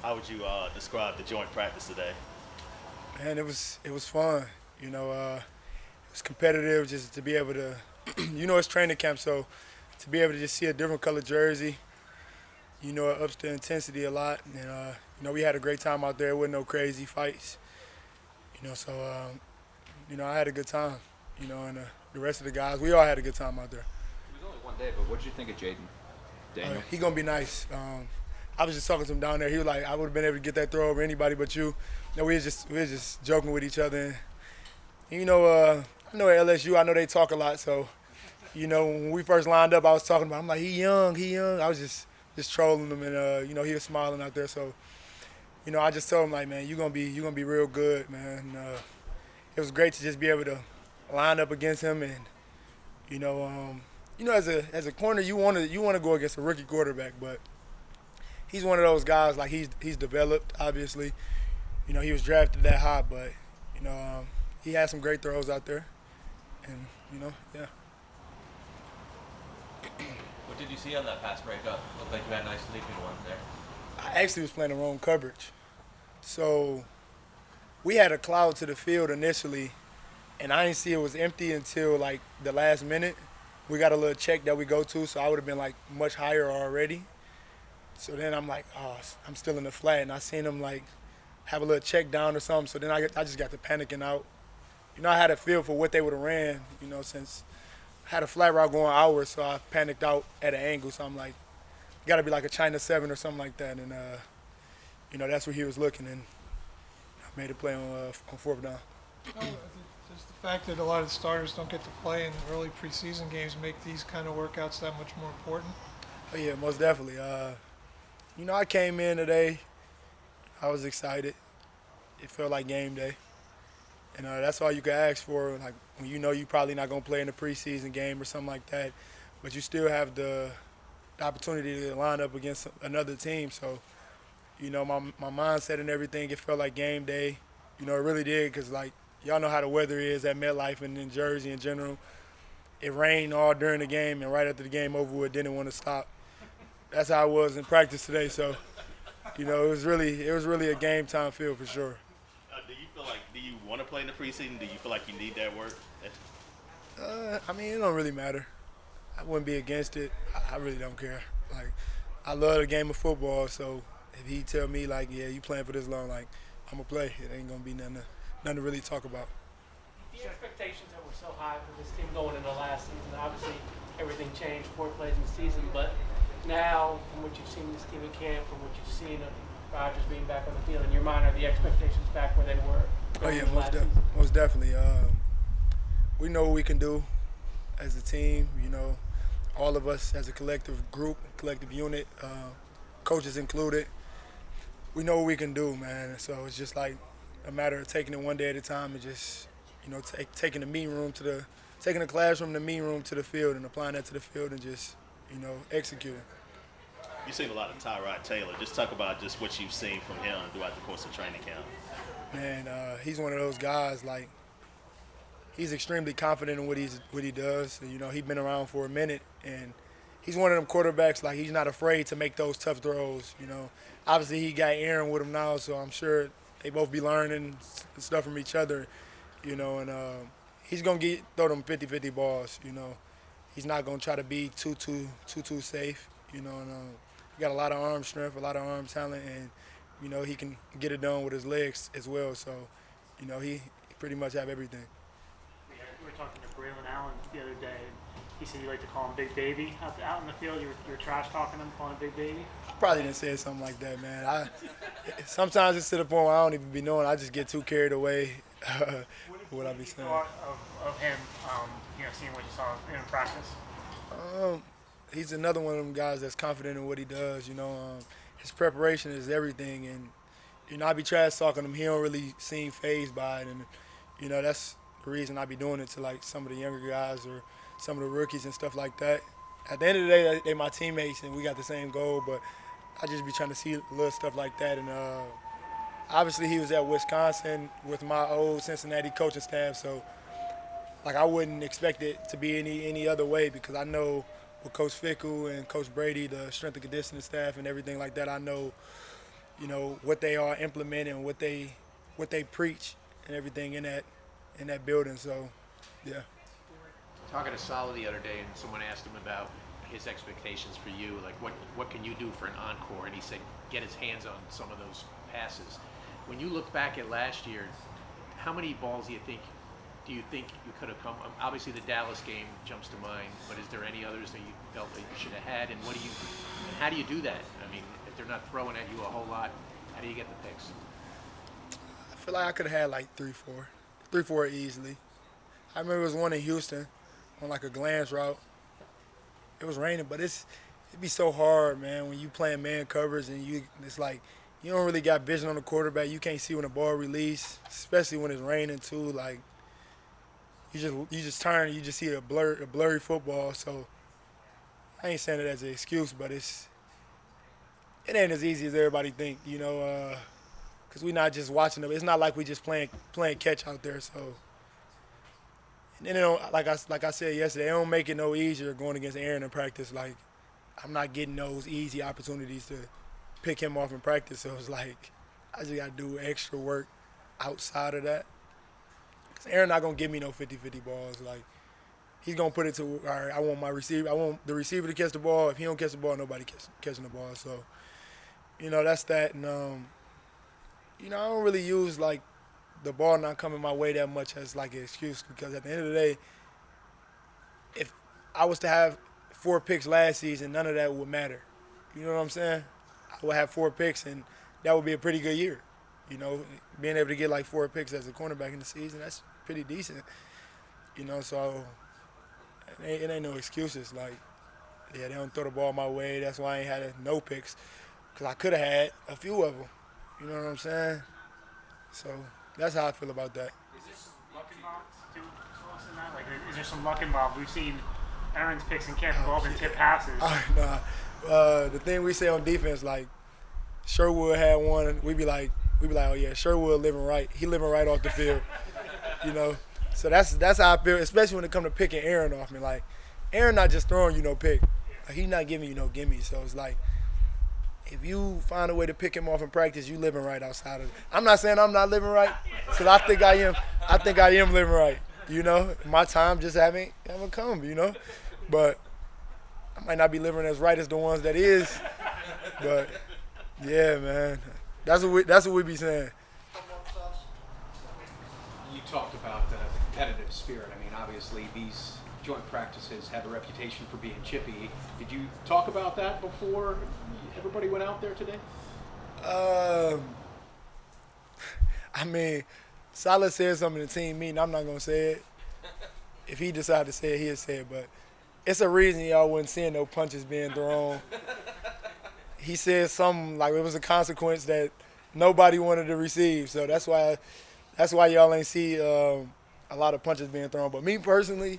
How would you describe the joint practice today? Man, it was fun. It was competitive just to be able to, it's training camp, so to be able to just see a different color jersey, it ups the intensity a lot. And we had a great time out there. There wasn't no crazy fights. So I had a good time. And the rest of the guys, we all had a good time out there. It was only one day, but what did you think of Jayden? Daniel? He gonna be nice. I was just talking to him down there. He was like, I would have been able to get that throw over anybody but you. We was just joking with each other. And, I know at LSU, I know they talk a lot. So, when we first lined up, I was talking about. I'm like, he young, he young. I was just trolling him, and he was smiling out there. So, I just told him like, man, you gonna be real good, man. It was great to just be able to line up against him, and you know, as a corner, you want to go against a rookie quarterback, but he's one of those guys like he's developed. Obviously, he was drafted that high, but he had some great throws out there, and yeah. What did you see on that pass breakup? Looked like you had nice leaping ones there. I actually was playing the wrong coverage, so we had a cloud to the field initially, and I didn't see it was empty until like the last minute. We got a little check that we go to, so I would have been like much higher already. So then I'm like, oh, I'm still in the flat, and I seen him like have a little check down or something. So then I just got to panicking out. I had a feel for what they would have ran, since I had a flat route going outward, so I panicked out at an angle. So I'm like, got to be like a China 7 or something like that. And, that's where he was looking, and I made a play on fourth down. No, just the fact that a lot of starters don't get to play in early preseason games make these kind of workouts that much more important. Oh, yeah, most definitely. I came in today. I was excited. It felt like game day. And that's all you can ask for. Like when you probably not gonna play in the preseason game or something like that, but you still have the opportunity to line up against another team. So, my mindset and everything, it felt like game day. It really did, because like y'all know how the weather is at MetLife and in Jersey in general. It rained all during the game, and right after the game over with, didn't want to stop. That's how it was in practice today. So, it was really a game time feel for sure. Do you want to play in the preseason? Do you feel like you need that work? It don't really matter. I wouldn't be against it. I really don't care. Like, I love the game of football, so if he tell me like, yeah, you playing for this long, like, I'm gonna play. It ain't gonna be nothing to really talk about. The expectations that were so high for this team going into last season, obviously everything changed, 4 plays in the season, but now from what you've seen this team in camp, from what you've seen of Rodgers being back on the field, in your mind, are the expectations back where they were? Oh yeah, most definitely. We know what we can do as a team. All of us as a collective group, collective unit, coaches included. We know what we can do, man. So it's just like a matter of taking it one day at a time and just, taking the classroom, the meeting room to the field, and applying that to the field and just, executing. You've seen a lot of Tyrod Taylor. Just talk about just what you've seen from him throughout the course of training camp. Man, he's one of those guys, like, he's extremely confident in what he does. He's been around for a minute, and he's one of them quarterbacks, like, he's not afraid to make those tough throws. Obviously he got Aaron with him now, so I'm sure they both be learning stuff from each other, and he's going to throw them 50-50 balls. He's not going to try to be too safe, and he got a lot of arm strength, a lot of arm talent, and he can get it done with his legs as well. So, he pretty much have everything. We were talking to Braylon Allen the other day, and he said you like to call him Big Baby. Out in the field, you were trash talking him, calling him Big Baby. I probably didn't say something like that, man. Sometimes it's to the point where I don't even be knowing. I just get too carried away with what I be saying. Of him, seeing what you saw in practice. He's another one of them guys that's confident in what he does. His preparation is everything, and I be trash talking him. He don't really seem fazed by it, and that's the reason I be doing it to like some of the younger guys or some of the rookies and stuff like that. At the end of the day, they my teammates, and we got the same goal. But I just be trying to see little stuff like that. And obviously, he was at Wisconsin with my old Cincinnati coaching staff, so like I wouldn't expect it to be any other way, because I know with Coach Fickle and Coach Brady, the strength and conditioning staff and everything like that, I know, what they are implementing, what they preach, and everything in that building. So, yeah. Talking to Sala the other day, and someone asked him about his expectations for you, like what can you do for an encore, and he said get his hands on some of those passes. When you look back at last year, how many balls do you think you could have come? Obviously, the Dallas game jumps to mind, but is there any others that you felt that you should have had? And how do you do that? I mean, if they're not throwing at you a whole lot, how do you get the picks? I feel like I could have had like 3-4 easily. I remember it was one in Houston on like a glance route. It was raining, but it'd be so hard, man, when you playing man covers and it's like you don't really got vision on the quarterback. You can't see when the ball release, especially when it's raining too. Like you just turn and you just see a blurry football. So I ain't saying it as an excuse, but it ain't as easy as everybody think, because we're not just watching them. It's not like we just playing catch out there. So, and then like I said yesterday, it don't make it no easier going against Aaron in practice. Like I'm not getting those easy opportunities to pick him off in practice. So it's like I just got to do extra work outside of that. Because Aaron not going to give me no 50-50 balls. Like he's going to put it to, all right, I want the receiver to catch the ball. If he don't catch the ball, nobody catching the ball. So, that's that. And, I don't really use, like, the ball not coming my way that much as, like, an excuse. Because at the end of the day, if I was to have 4 picks last season, none of that would matter. You know what I'm saying? I would have 4 picks, and that would be a pretty good year. Being able to get, like, 4 picks as a cornerback in the season, that's pretty decent. So it ain't no excuses. Like, yeah, they don't throw the ball my way. That's why I ain't had no picks, because I could have had a few of them. You know what I'm saying? So that's how I feel about that. Is there some luck involved too, in that? Like, is there some luck involved? We've seen Aaron's picks in camp have all been tip passes. The thing we say on defense, like Sherwood had one, we be like, oh yeah, Sherwood living right. He living right off the field. So that's how I feel, especially when it come to picking Aaron off me. Like, Aaron not just throwing you no pick. Like, he not giving you no gimme. So it's like, if you find a way to pick him off in practice, you living right outside of it. I'm not saying I'm not living right, because I think I am. I think I am living right. My time just haven't come. But I might not be living as right as the ones that is. But yeah, man, that's what we be saying. You talked about the competitive spirit. I mean, obviously these joint practices have a reputation for being chippy. Did you talk about that before everybody went out there today? I mean, Salah said something in the team meeting. I'm not going to say it. If he decided to say it, he'll say it. But it's a reason y'all wasn't seeing no punches being thrown. He said something like it was a consequence that nobody wanted to receive. So that's why y'all ain't see a lot of punches being thrown. But me personally,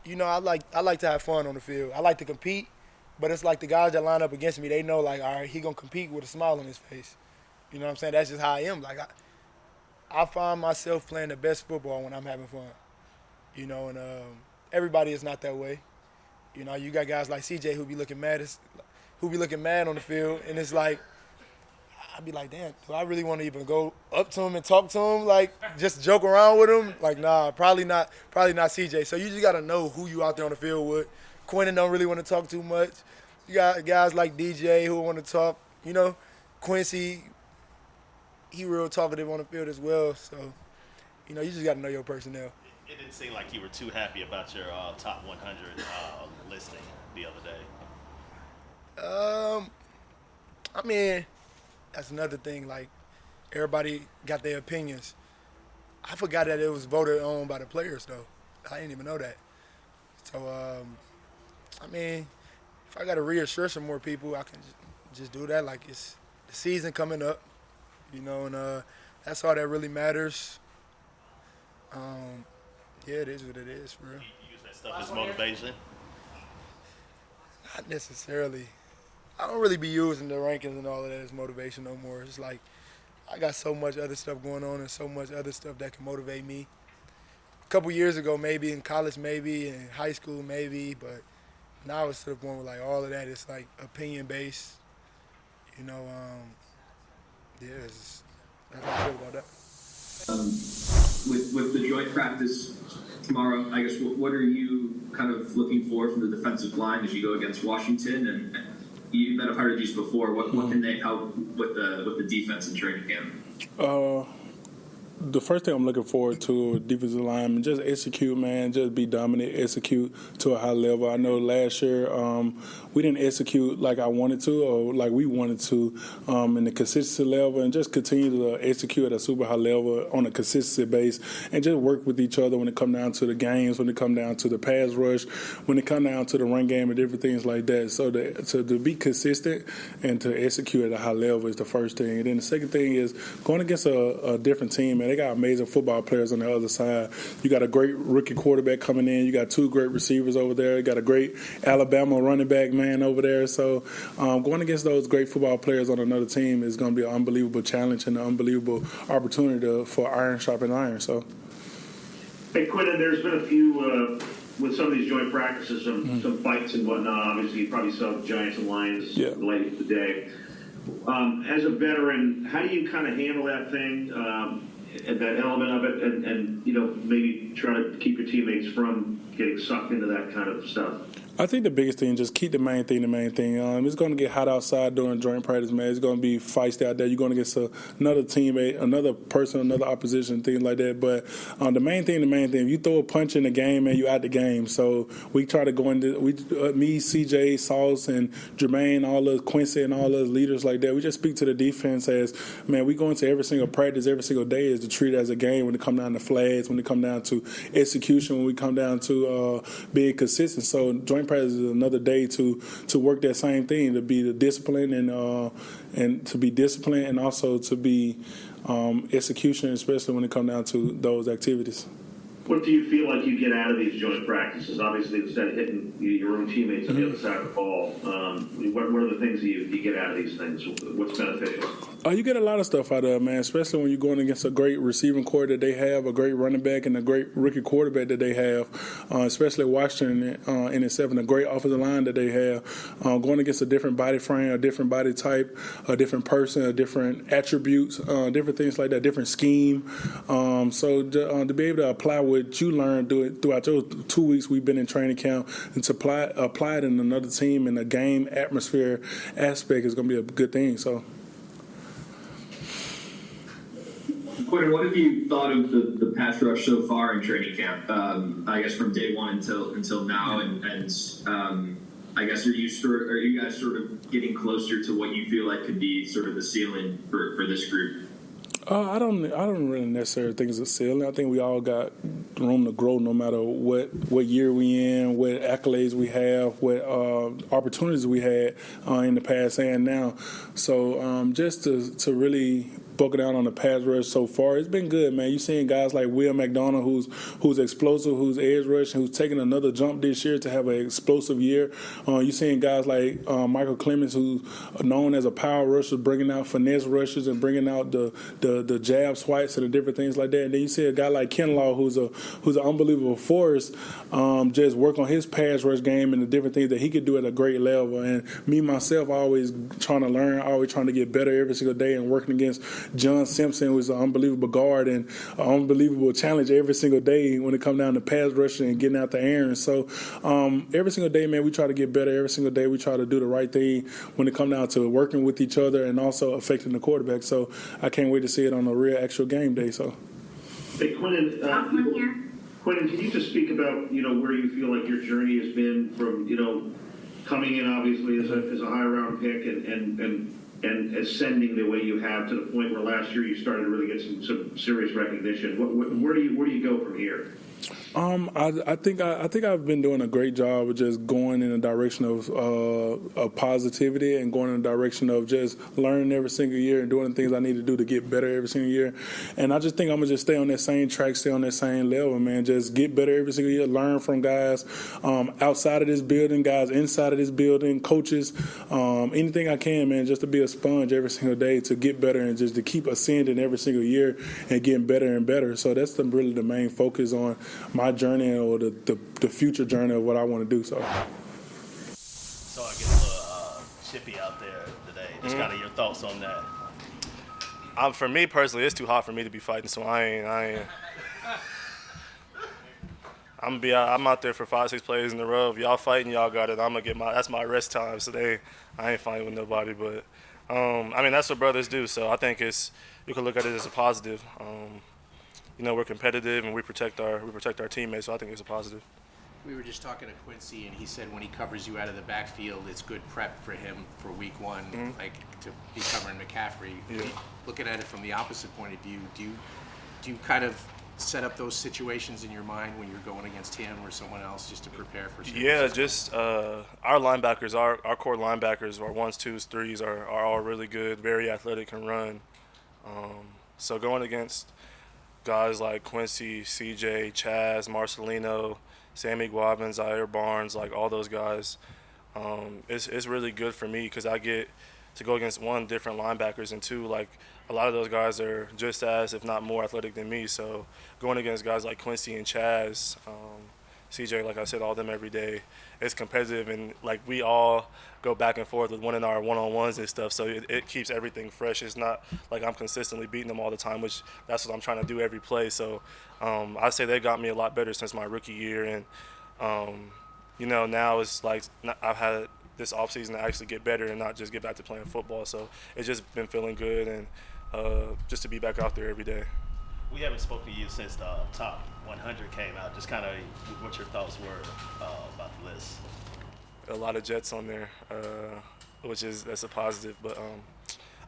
I like to have fun on the field. I like to compete, but it's like the guys that line up against me, they know, like, all right, he going to compete with a smile on his face. You know what I'm saying? That's just how I am. Like, I find myself playing the best football when I'm having fun. And everybody is not that way. You got guys like CJ who be looking mad on the field, and it's like, I'd be like, damn, do I really want to even go up to him and talk to him, like just joke around with him? Like, nah, probably not CJ. So you just got to know who you out there on the field with. Quinnen don't really want to talk too much. You got guys like DJ who want to talk. Quincy, he real talkative on the field as well. So, you just got to know your personnel. It didn't seem like you were too happy about your top 100 listing the other day. I mean, that's another thing. Like, everybody got their opinions. I forgot that it was voted on by the players, though. I didn't even know that. So, I mean, if I got to reassure some more people, I can just do that. Like, it's the season coming up, and that's all that really matters. Yeah, it is what it is, for real. You use that stuff as motivation? Not necessarily. I don't really be using the rankings and all of that as motivation no more. It's like I got so much other stuff going on and so much other stuff that can motivate me. A couple years ago, maybe, in college, maybe, in high school, maybe, but now it's to the point where, like, all of that is, like, opinion-based. Yeah, that's how I feel about that. With the joint practice tomorrow, I guess what are you kind of looking for from the defensive line as you go against Washington? And you've been a part of these before. What can they help with the defense in training camp? The first thing I'm looking forward to, defensive lineman, just execute, man. Just be dominant, execute to a high level. I know last year we didn't execute like I wanted to or like we wanted to in the consistency level, and just continue to execute at a super high level on a consistency base, and just work with each other when it come down to the games, when it come down to the pass rush, when it come down to the run game and different things like that. So to be consistent and to execute at a high level is the first thing. And then the second thing is going against a different team, man. They got amazing football players on the other side. You got a great rookie quarterback coming in. You got two great receivers over there. You got a great Alabama running back, man, over there. So going against those great football players on another team is going to be an unbelievable challenge and an unbelievable opportunity for iron sharpening iron. So, hey, Quinnen, there's been a few with some of these joint practices, some fights and whatnot. Obviously, you probably saw the Giants and Lions late today. As a veteran, how do you kind of handle that thing? That element of it, and maybe try to keep your teammates from getting sucked into that kind of stuff? I think the biggest thing, just keep the main thing. It's going to get hot outside during joint practice, man. It's going to be feisty out there. You're going to get another teammate, another person, another opposition, things like that. But the main thing, if you throw a punch in the game, man, you out the game. So we try to go into, me, CJ, Sauce, and Jermaine, all those Quincy and all those leaders like that, we just speak to the defense as, man, we go into every single practice, every single day is to treat it as a game when it come down to flags, when it come down to execution, when we come down to being consistent. So joint practice is another day to work that same thing, to be the discipline and to be disciplined, and also to be execution, especially when it comes down to those activities. What do you feel like you get out of these joint practices? Obviously, instead of hitting your own teammates on the other side of the ball, what are the things that you get out of these things? What's beneficial? You get a lot of stuff out of it, man, especially when you're going against a great receiving core that they have, a great running back, and a great rookie quarterback that they have, especially Washington in itself, and a great offensive line that they have. Going against a different body frame, a different body type, a different person, a different attributes, different things like that, different scheme. So to be able to apply what you learned throughout your 2 weeks we've been in training camp, and to apply it in another team in a game atmosphere aspect is going to be a good thing. So. Quinnen, what have you thought of the pass rush so far in training camp? I guess from day one until now, and I guess are you guys sort of getting closer to what you feel like could be sort of the ceiling for this group? I don't really necessarily think it's a ceiling. I think we all got room to grow, no matter what year we in, what accolades we have, what opportunities we had in the past and now. So just to really buckle down on the pass rush so far, it's been good, man. You're seeing guys like Will McDonald, who's explosive, who's edge rushing, who's taking another jump this year to have an explosive year. You're seeing guys like Michael Clemens, who's known as a power rusher, bringing out finesse rushes and bringing out the jab swipes and the different things like that. And then you see a guy like Kinlaw, who's an unbelievable force, just work on his pass rush game and the different things that he could do at a great level. And me, myself, always trying to learn, always trying to get better every single day, and working against John Simpson, who's an unbelievable guard and an unbelievable challenge every single day when it comes down to pass rushing and getting out the errands. So every single day, man, we try to get better. Every single day we try to do the right thing when it comes down to working with each other and also affecting the quarterback. So I can't wait to see it on a real actual game day. So, hey, Quinnen, Quinnen, can you just speak about where you feel like your journey has been from coming in obviously as a high round pick and ascending the way you have to the point where last year you started to really get some serious recognition. Where do you go from here? I think I've been doing a great job of just going in a direction of positivity and going in a direction of just learning every single year and doing the things I need to do to get better every single year. And I just think I'm gonna just stay on that same track, stay on that same level, man. Just get better every single year. Learn from guys outside of this building, guys inside of this building, coaches, anything I can, man. Just to be a sponge every single day to get better and just to keep ascending every single year and getting better and better. So that's really the main focus on my journey or the future journey of what I want to do. So I get a little chippy out there today. Just kind of your thoughts on that. For me personally, it's too hot for me to be fighting, so I ain't. I'm out there for 5-6 plays in a row. If y'all fighting, y'all got it. I'm gonna get that's my rest time. So I ain't fighting with nobody. But I mean, that's what brothers do. So I think you can look at it as a positive. We're competitive and we protect our teammates. So I think it's a positive. We were just talking to Quincy, and he said when he covers you out of the backfield, it's good prep for him for week one, like to be covering McCaffrey. Yeah. Looking at it from the opposite point of view, do you kind of set up those situations in your mind when you're going against him or someone else just to prepare for something? Yeah, just our linebackers, our core linebackers, our 1s, 2s, 3s are all really good, very athletic, can run. So going against guys like Quincy, CJ, Chaz, Marcelino, Sammy Guavin, Zaire Barnes, like all those guys, it's really good for me because I get to go against, one, different linebackers, and two, like a lot of those guys are just as, if not more, athletic than me. So going against guys like Quincy and Chaz, CJ, like I said, all them every day, it's competitive, and like we all go back and forth with winning our one-on-ones and stuff. So it keeps everything fresh. It's not like I'm consistently beating them all the time, which that's what I'm trying to do every play. So I say they got me a lot better since my rookie year, and now it's like I've had this offseason to actually get better and not just get back to playing football. So it's just been feeling good, and just to be back out there every day. We haven't spoken to you since the top 100 came out. Just kind of what your thoughts were about the list. A lot of Jets on there, that's a positive. But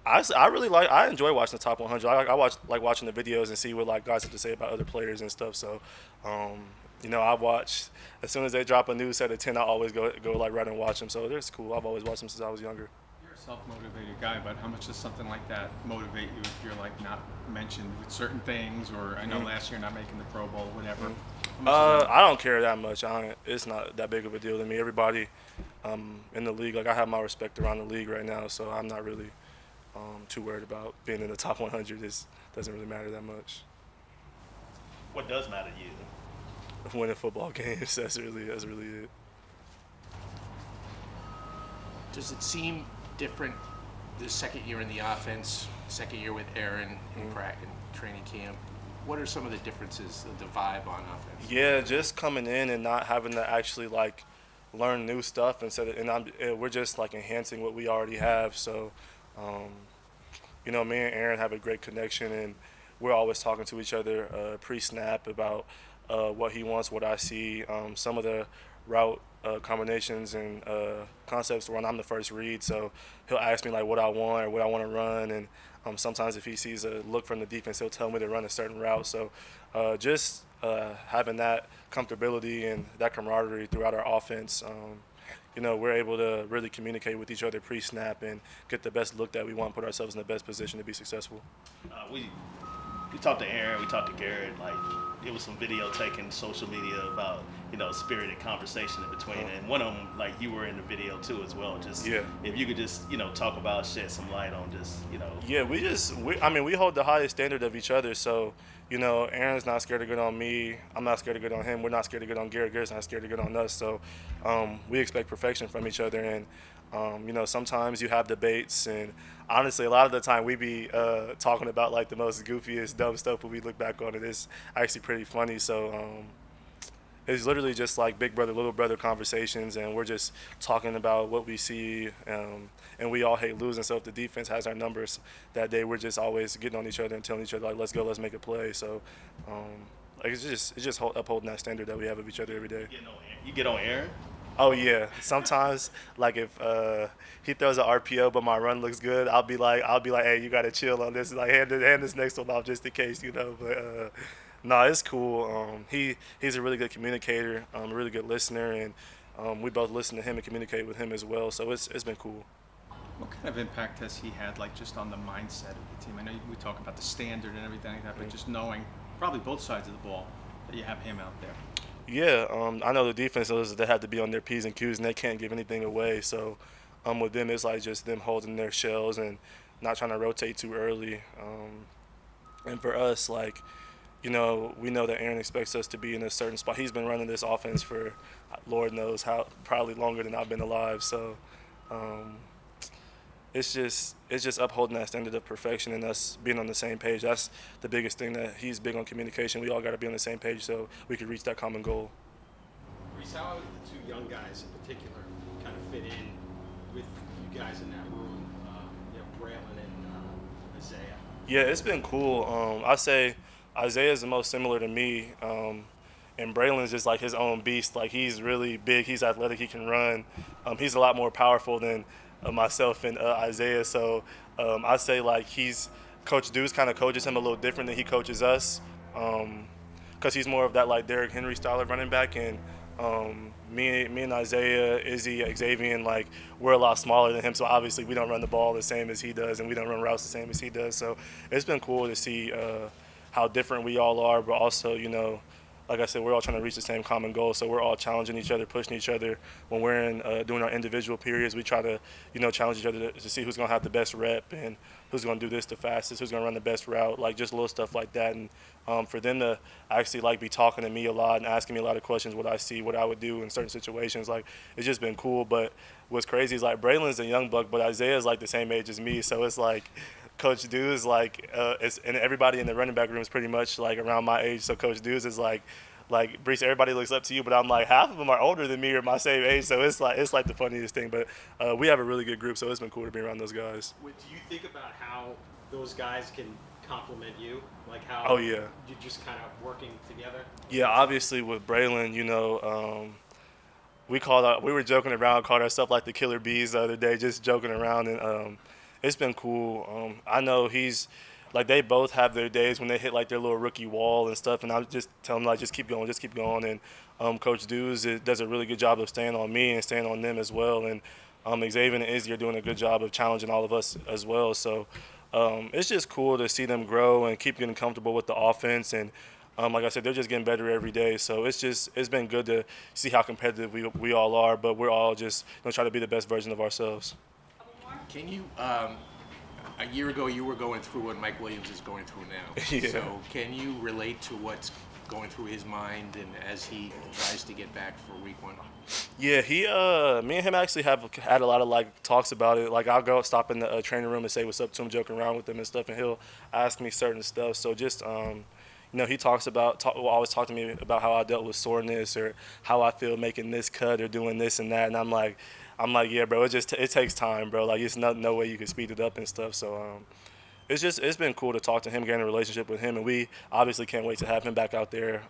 I enjoy watching the top 100. I watching the videos and see what like guys have to say about other players and stuff. So, I watch as soon as they drop a new set of 10, I always go like right and watch them. So it's cool. I've always watched them since I was younger. You're a self-motivated guy, but how much does something like that motivate you if you're like not mentioned with certain things, or I know last year not making the Pro Bowl, whatever? I don't care that much. It's not that big of a deal to me. Everybody in the league, like I have my respect around the league right now, so I'm not really too worried about being in the top 100. It doesn't really matter that much. What does matter to you? Winning football games. That's really it. Does it seem different the second year in the offense, second year with Aaron in training camp? What are some of the differences, the vibe on offense? Yeah, just coming in and not having to actually like learn new stuff we're just like enhancing what we already have. So, me and Aaron have a great connection, and we're always talking to each other pre-snap about what he wants, what I see, some of the route combinations and concepts when I'm the first read. So he'll ask me like what I want or what I want to run, and sometimes if he sees a look from the defense, he'll tell me to run a certain route. So just having that comfortability and that camaraderie throughout our offense, we're able to really communicate with each other pre-snap and get the best look that we want, put ourselves in the best position to be successful. We talked to Aaron, we talked to Garrett, like it was some video taken social media about, spirited conversation in between. And one of them, like you were in the video too as well. If you could just, talk about, shed some light on just, Yeah, we hold the highest standard of each other. So, Aaron's not scared to get on me. I'm not scared to get on him. We're not scared to get on Garrett. Garrett's not scared to get on us. So we expect perfection from each other. And, sometimes you have debates, and honestly, a lot of the time we be talking about like the most goofiest, dumb stuff, but we look back on it, it's actually pretty funny. So it's literally just like big brother, little brother conversations, and we're just talking about what we see, and we all hate losing. So if the defense has our numbers that day, we're just always getting on each other and telling each other like, let's go, let's make a play. So it's just upholding that standard that we have of each other every day. You get on Aaron? Oh yeah. Sometimes, like if he throws an RPO but my run looks good, I'll be like, hey, you gotta chill on this. Like hand this next one off just in case, But no, it's cool. He's a really good communicator, a really good listener, and we both listen to him and communicate with him as well. So it's been cool. What kind of impact has he had, like just on the mindset of the team? I know we talk about the standard and everything like that, but just knowing probably both sides of the ball that you have him out there. Yeah, I know the defense knows that they have to be on their P's and Q's, and they can't give anything away. So with them, it's like just them holding their shells and not trying to rotate too early. And for us, like, we know that Aaron expects us to be in a certain spot. He's been running this offense for Lord knows how, probably longer than I've been alive. So it's just upholding that standard of perfection and us being on the same page. That's the biggest thing, that he's big on communication. We all got to be on the same page so we could reach that common goal. Breece, how have the two young guys in particular kind of fit in with you guys in that room? Braylon and Isaiah. Yeah, it's been cool. I say Isaiah is the most similar to me, and Braylon's just like his own beast. Like, he's really big, he's athletic, he can run. He's a lot more powerful than myself and Isaiah. So I say like Coach Deuce kind of coaches him a little different than he coaches us, because he's more of that like Derrick Henry style of running back, and me and Isaiah, Izzy, Xavier, like, we're a lot smaller than him, so obviously we don't run the ball the same as he does, and we don't run routes the same as he does. So it's been cool to see how different we all are, but also, like I said, we're all trying to reach the same common goal. So we're all challenging each other, pushing each other. When we're in doing our individual periods, we try to, challenge each other to see who's going to have the best rep and who's going to do this the fastest, who's going to run the best route, like just little stuff like that. And for them to actually like be talking to me a lot and asking me a lot of questions, what I see, what I would do in certain situations, like, it's just been cool. But what's crazy is like Braylon's a young buck, but Isaiah's like the same age as me. So it's like Coach Deuce, like, and everybody in the running back room is pretty much like around my age. So Coach Deuce is like Breece, everybody looks up to you, but I'm like, half of them are older than me or my same age. So it's like the funniest thing. But we have a really good group, so it's been cool to be around those guys. Do you think about how those guys can complement you? Like how Oh, yeah. you're just kind of working together? Yeah, obviously with Braylon, we were joking around, called ourselves like the Killer Bees the other day, just joking around, and it's been cool. I know he's like, they both have their days when they hit like their little rookie wall and stuff, and I just tell them like, just keep going. And Coach Deuce does a really good job of staying on me and staying on them as well. And Xavier and Izzy are doing a good job of challenging all of us as well. So it's just cool to see them grow and keep getting comfortable with the offense. And like I said, they're just getting better every day. So it's been good to see how competitive we all are, but we're all just try to be the best version of ourselves. Can you, a year ago you were going through what Mike Williams is going through now. Yeah. So can you relate to what's going through his mind and as he tries to get back for week 1? Yeah, me and him actually have had a lot of like talks about it. Like, I'll go stop in the training room and say what's up to him, joking around with him and stuff, and he'll ask me certain stuff. So just he will always talk to me about how I dealt with soreness or how I feel making this cut or doing this and that, and I'm like, yeah, bro, it takes time, bro. Like, it's no way you can speed it up and stuff. So it's been cool to talk to him, get in a relationship with him, and we obviously can't wait to have him back out there,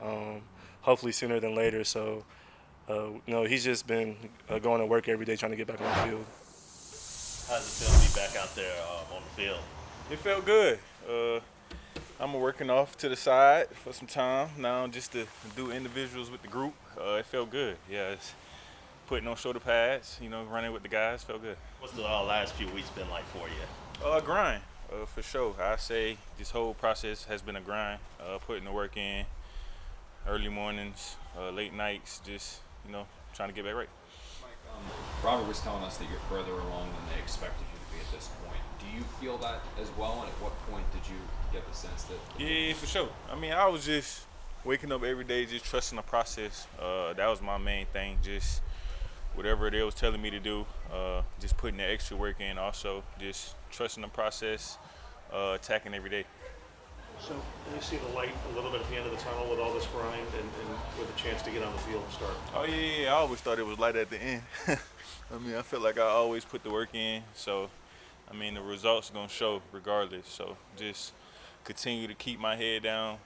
hopefully sooner than later. So he's just been going to work every day trying to get back on the field. How does it feel to be back out there on the field? It felt good. I'm working off to the side for some time now, just to do individuals with the group. It felt good. Yeah, it's putting on shoulder pads, running with the guys, felt good. What's the last few weeks been like for you? Grind, for sure. I say this whole process has been a grind, putting the work in, early mornings, late nights, just, trying to get back right. Mike, Robert was telling us that you're further along than they expected you to be at this point. Do you feel that as well, and at what point did you get the sense that... Yeah, for sure. I mean, I was just waking up every day, just trusting the process. That was my main thing, just whatever they was telling me to do, just putting the extra work in, also just trusting the process, attacking every day. So you see the light a little bit at the end of the tunnel with all this grind and with a chance to get on the field and start? Oh, yeah, I always thought it was light at the end. I mean, I feel like I always put the work in, so, I mean, the results are going to show regardless. So just continue to keep my head down,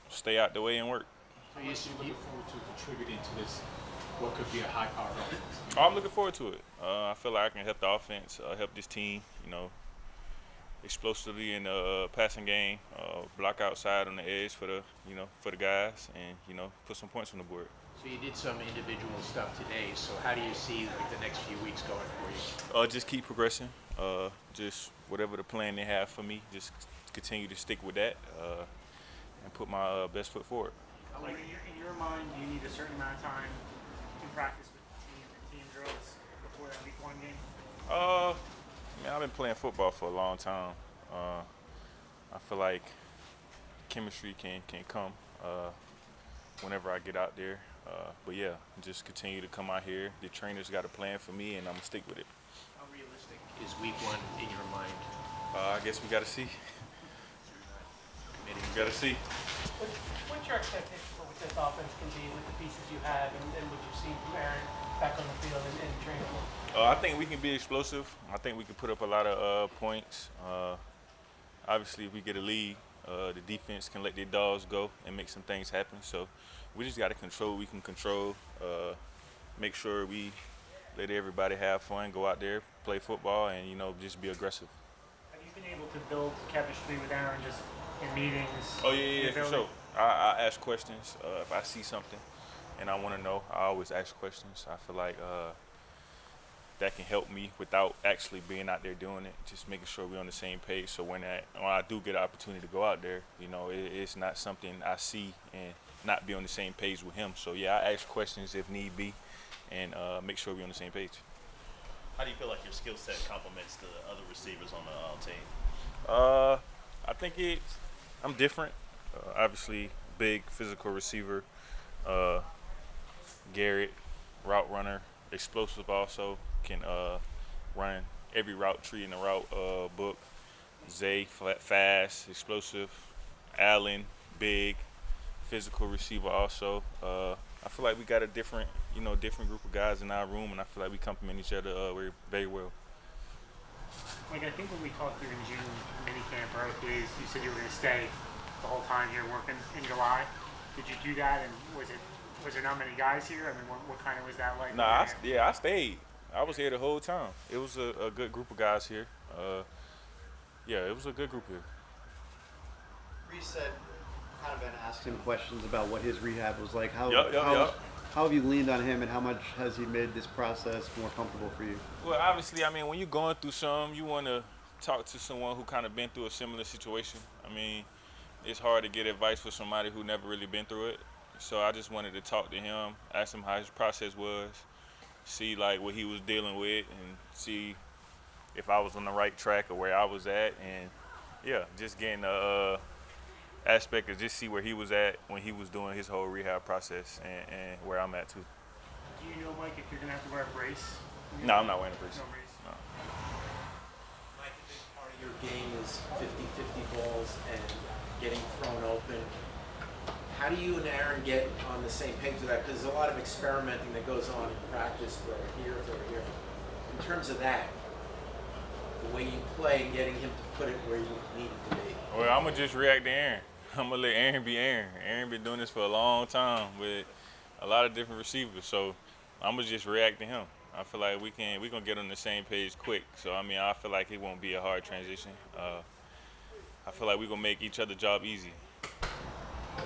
stay out the way and work. So you're looking forward to contributing to this, what could be a high-powered offense? I'm looking forward to it. I feel like I can help the offense, help this team, explosively in the passing game, block outside on the edge for the guys, and put some points on the board. So you did some individual stuff today. So how do you see the next few weeks going for you? Just keep progressing. Just whatever the plan they have for me, just continue to stick with that, and put my best foot forward. Like in your mind, do you need a certain amount of time to practice with the team drills before that week 1 game? I've been playing football for a long time. I feel like chemistry can come whenever I get out there. But yeah, just continue to come out here. The trainers got a plan for me, and I'm gonna stick with it. How realistic is week 1 in your mind? I guess we got to see. We got to see. What's your expectation for what this offense can be with the pieces you have and what you've seen from Aaron back on the field and training? I think we can be explosive. I think we can put up a lot of points. Obviously, if we get a lead, the defense can let their dogs go and make some things happen. So we just got to control what we can control, make sure we let everybody have fun, go out there, play football, and, just be aggressive. Have you been able to build chemistry with Aaron just in meetings? Oh, yeah, for sure. I ask questions. If I see something and I want to know, I always ask questions. I feel like that can help me without actually being out there doing it, just making sure we're on the same page. So when I do get an opportunity to go out there, it's not something I see and not be on the same page with him. So, yeah, I ask questions if need be and make sure we're on the same page. How do you feel like your skill set complements the other receivers on the team? I think I'm different. Obviously, big physical receiver. Garrett, route runner, explosive also, can run every route tree in the route book. Zay, fast, explosive. Allen, big, physical receiver also. I feel like we got a different group of guys in our room, and I feel like we complement each other very well. Like, I think when we talked through in June minicamp or days, you said you were going to stay the whole time here working in July. Did you do that, and was there not many guys here? I mean, what kind of was that like? Nah, I stayed. I was here the whole time. It was a good group of guys here. It was a good group here. Breece said, kind of been asking questions about what his rehab was like. How have you leaned on him, and how much has he made this process more comfortable for you? Well, obviously, I mean, when you're going through something, you want to talk to someone who kind of been through a similar situation. I mean, it's hard to get advice for somebody who never really been through it. So I just wanted to talk to him, ask him how his process was, see like what he was dealing with, and see if I was on the right track or where I was at, and just getting the aspect of just see where he was at when he was doing his whole rehab process and where I'm at too. Do you know, Mike, if you're gonna have to wear a brace? No, I'm not wearing a brace. No brace. No. Mike, a big part of your game is 50-50 balls and getting thrown open. How do you and Aaron get on the same page with that? Because there's a lot of experimenting that goes on in practice, throw here. In terms of that, the way you play and getting him to put it where you need it to be. Well, I'm going to just react to Aaron. I'm going to let Aaron be Aaron. Aaron been doing this for a long time with a lot of different receivers. So I'm going to just react to him. I feel like we're going to get on the same page quick. So, I mean, I feel like it won't be a hard transition. I feel like we're going to make each other's job easy.